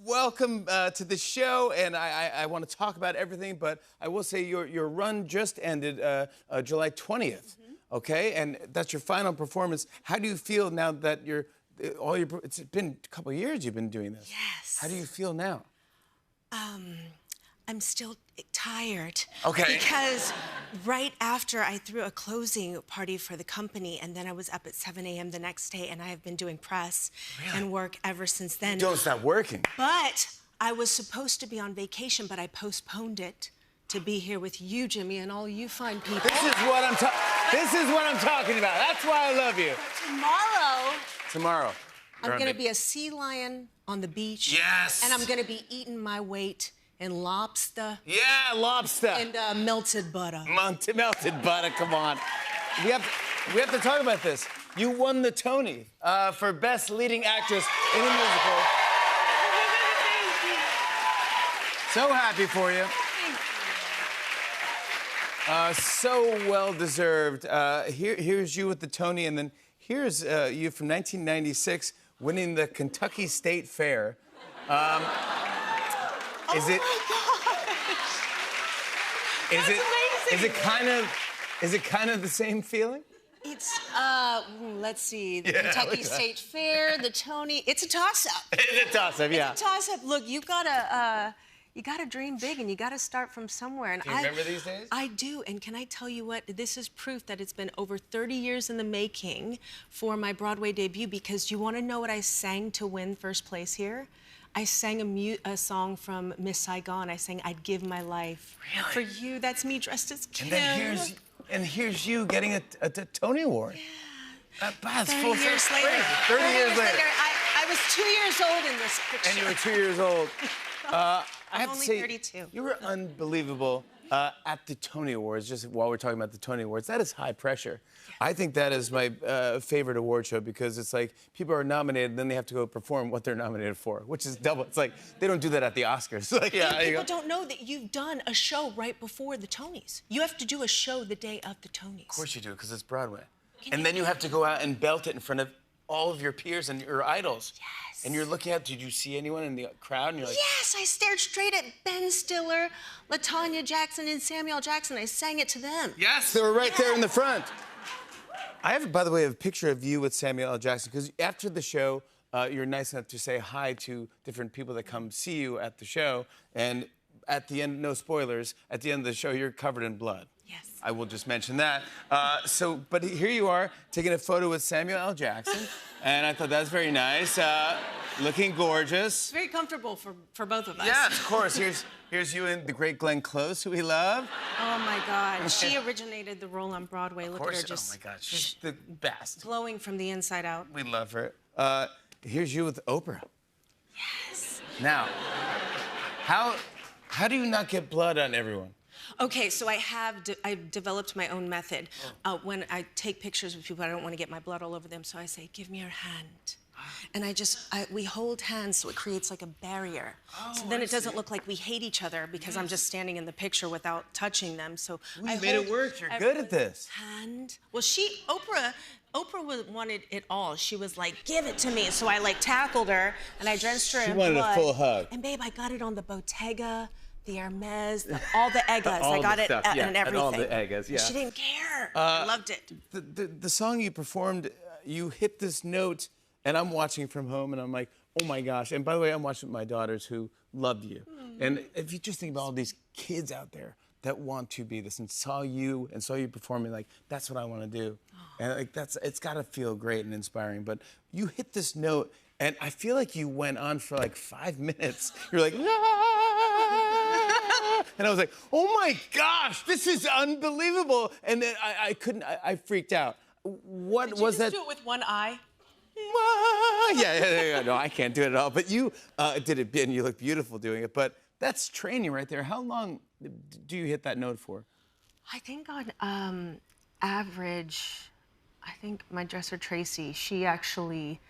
welcome to the show, and I want to talk about everything, but I will say your run just ended July 20th, okay? And that's your final performance. How do you feel now that it's been a couple of years you've been doing this? Yes. How do you feel now? I'm still tired. Okay. Because right after I threw a closing party for the company, and then I was up at 7 a.m. the next day, and I have been doing press and work ever since then. Don't stop working. But I was supposed to be on vacation, but I postponed it to be here with you, Jimmy, and all you fine people. This is what I'm talking about. That's why I love you. Tomorrow. I'm gonna be a sea lion on the beach. Yes. And I'm gonna be eating my weight in lobster. Yeah, lobster. And melted butter. Melted butter, come on. We have to talk about this. You won the Tony for Best Leading Actress in a Musical. So happy for you. So well deserved. Here's you with the Tony, and then here's you from 1996 winning the Kentucky State Fair. Is it kind of the same feeling? It's let's see, the Kentucky State Fair, the Tony. It's a toss-up. It's a toss-up, yeah. It's a toss-up. Look, you gotta dream big, and you gotta start from somewhere. And do you remember these days? I do, and can I tell you what? This is proof that it's been over 30 years in the making for my Broadway debut, because you wanna know what I sang to win first place here? I sang a song from Miss Saigon. I sang "I'd Give My Life" for you. That's me dressed as Kim. And here's you getting a Tony Award. Yeah. That's 30 years later. 30 years later. I was 2 years old in this picture. And you were 2 years old. I have only to say, 32. You were unbelievable at the Tony Awards. Just while we're talking about the Tony Awards, that is high pressure. I think that is my favorite award show, because it's like people are nominated, and then they have to go perform what they're nominated for, which is double. It's like they don't do that at the Oscars. Like, people don't know that you've done a show right before the Tonys. You have to do a show the day of the Tonys. Of course you do, because it's Broadway. And then you have to go out and belt it in front of all of your peers and your idols. Yes. And you're looking at, did you see anyone in the crowd? And you're like, yes, I stared straight at Ben Stiller, LaTanya Jackson, and Samuel Jackson. I sang it to them. Yes, they were right there in the front. I have, by the way, a picture of you with Samuel L. Jackson, because after the show, you're nice enough to say hi to different people that come see you at the show. And at the end, no spoilers, at the end of the show, you're covered in blood. Yes. I will just mention that. But here you are, taking a photo with Samuel L. Jackson. And I thought that was very nice. Looking gorgeous. It's very comfortable for both of us. Yes, of course. Here's you and the great Glenn Close, who we love. Oh, my God. She originated the role on Broadway. Look at her just... Oh, my God. She's the best. Glowing from the inside out. We love her. Here's you with Oprah. Yes. Now, how do you not get blood on everyone? Okay, so I've developed my own method. When I take pictures with people, I don't want to get my blood all over them, so I say, "Give me your hand." And we hold hands, so it creates like a barrier. So then it doesn't look like we hate each other, because I'm just standing in the picture without touching them. So you made it work. You're good at this. Hand. Well, Oprah wanted it all. She was like, "Give it to me." So I tackled her, and I drenched her in blood. She wanted a full hug. And babe, I got it on the Bottega, the Hermes, all the Eggas. I got it and everything. And all the Eggas, yeah. She didn't care. I loved it. The song you performed, you hit this note, and I'm watching from home, and I'm like, oh my gosh. And by the way, I'm watching with my daughters who loved you. And if you just think about all these kids out there that want to be this and saw you performing, like, that's what I want to do. And it's got to feel great and inspiring. But you hit this note, and I feel like you went on for like 5 minutes. You're like, and I was like, oh my gosh, this is unbelievable. And then I freaked out. What was that? Did you just do it with one eye? Yeah. No, I can't do it at all. But you did it, and you look beautiful doing it. But that's training right there. How long do you hit that note for? I think on average, I think my dresser, Tracy, she actually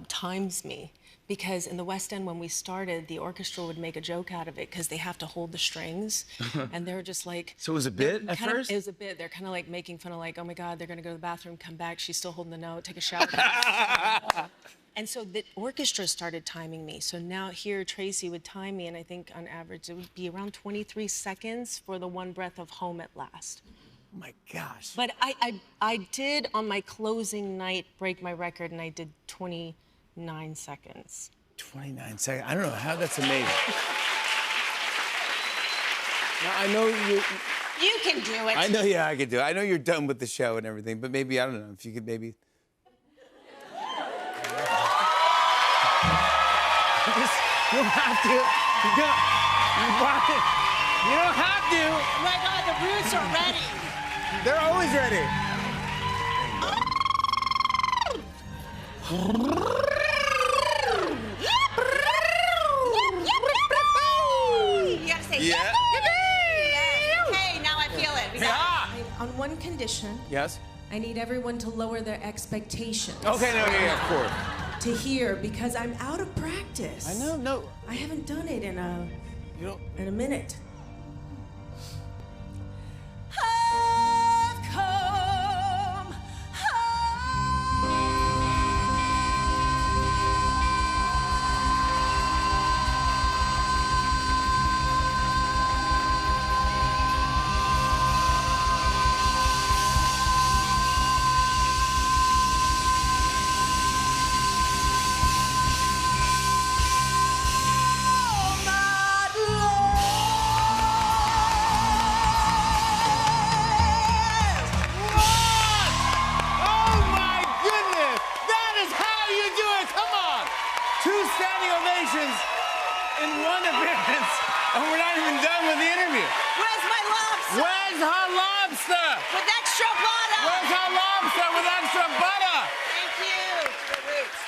times me. Because in the West End, when we started, the orchestra would make a joke out of it, because they have to hold the strings. And they're just like... So it was a bit at first? It was a bit. They're kind of like making fun of, like, oh my God, they're going to go to the bathroom, come back, she's still holding the note, take a shower. And so the orchestra started timing me. So now here Tracy would time me, and I think on average it would be around 23 seconds for the one breath of Home at Last. Oh my gosh. But I did on my closing night break my record, and I did 29 seconds. 29 seconds. I don't know how that's amazing. Now, I know you. You can do it. I know, yeah, I can do it. I know you're done with the show and everything, but maybe, I don't know, if you could maybe. You don't have to. You don't have to. Oh my God, the Roots are ready. They're always ready. You gotta say, Yeah. yes. Okay, now I feel it. We got Yeah. On one condition, Yes? I need everyone to lower their expectations. Okay, no, yeah, of course. To hear, because I'm out of practice. I know, no. I haven't done it in You don't. a minute. Oh my goodness! That is how you do it! Come on! 2 standing ovations in 1 appearance, and we're not even done with the interview. Where's my lobster? Where's her lobster? With extra butter. Where's her lobster with extra butter? Thank you. The Roots.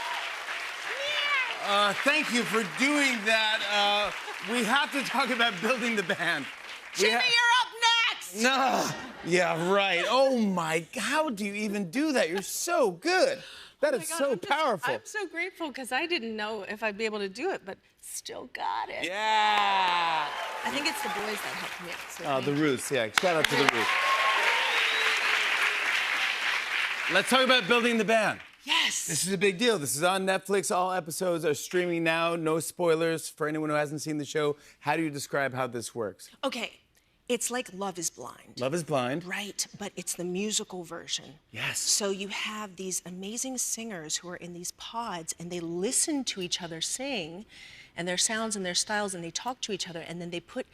Thank you for doing that. We have to talk about building the band. Jimmy, you're up next. No. Yeah, right. Oh my, how do you even do that? You're so good. That is so powerful. I'm so grateful because I didn't know if I'd be able to do it, but still got it. Yeah. I think it's the boys that helped me out. So Oh, thank the you. Roots, yeah. Shout out to the Roots. Let's talk about building the band. Yes. This is a big deal. This is on Netflix. All episodes are streaming now. No spoilers for anyone who hasn't seen the show. How do you describe how this works? Okay, it's like Love is Blind. Love is Blind. Right, but it's the musical version. Yes. So you have these amazing singers who are in these pods, and they listen to each other sing, and their sounds and their styles, and they talk to each other, and then they put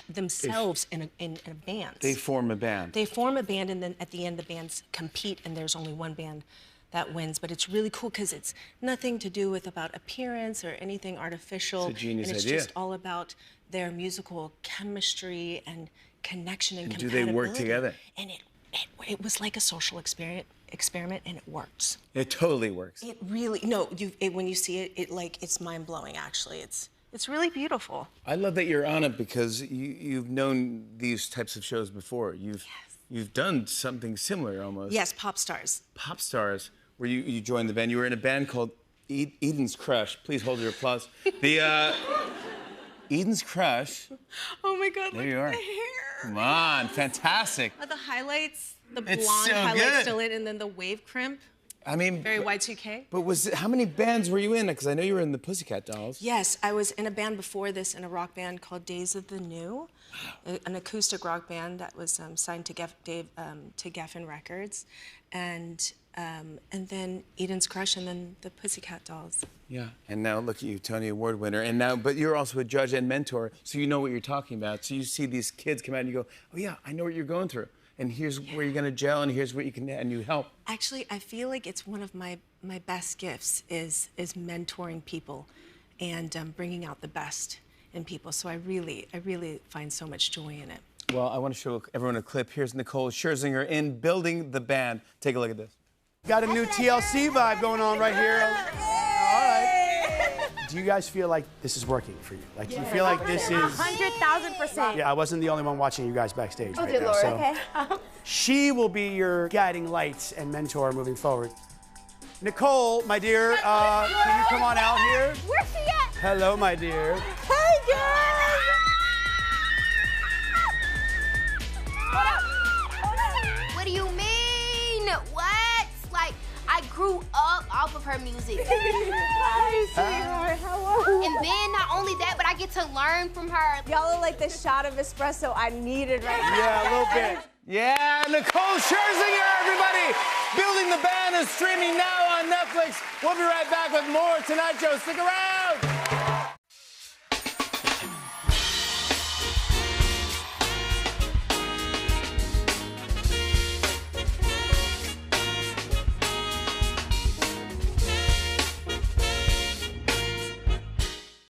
themselves in a band. They form a band. They form a band, and then at the end, the bands compete, and there's only one band that wins. But it's really cool because it's nothing to do with about appearance or anything artificial. It's a genius and it's idea. just all about their musical chemistry and connection and And do they work compatibility. together? And it was like a social experiment, and it works. It totally works. It really when you see it, it's mind blowing. Actually, it's really beautiful. I love that you're on it because you've known these types of shows before. You've done something similar almost. Yes, Pop Stars. Pop Stars, where you joined the band. You were in a band called Eden's Crush. Please hold your applause. The Eden's Crush. Oh my God! There look you at are. the hair. Come on, fantastic. The highlights, the It's blonde so highlights good. still in, and then the wave crimp, I mean, very Y2K. but how many bands were you in? Because I know you were in the Pussycat Dolls. Yes, I was in a band before this, in a rock band called Days of the New, an acoustic rock band that was signed to Geffen Records, and then Eden's Crush, and then the Pussycat Dolls. Yeah, and now look at you, Tony Award winner. And now, but you're also a judge and mentor, so you know what you're talking about. So you see these kids come out and you go, oh yeah, I know what you're going through. And here's where you're gonna gel, and here's what you can, and you help. Actually, I feel like it's one of my best gifts is mentoring people and bringing out the best in people. So I really find so much joy in it. Well, I want to show everyone a clip. Here's Nicole Scherzinger in Building the Band. Take a look at this. Got a new TLC vibe going on right here. All right. Do you guys feel like this is working for you? Like, do you feel like this is... 100,000%. Yeah, I wasn't the only one watching you guys backstage right dear now. Lord, So okay. she will be your guiding light and mentor moving forward. Nicole, my dear, can you come on out here? Where's she at? Hello, my dear. Hey, girl! Hold up. What do you mean? What? Like, I grew up off of her music. Hi, sweetheart. How are you? And then not only that, but I get to learn from her. Y'all are like the shot of espresso I needed right now. Yeah, a little bit. Yeah, Nicole Scherzinger, everybody. Building the Band is streaming now on Netflix. We'll be right back with more Tonight Show. Stick around.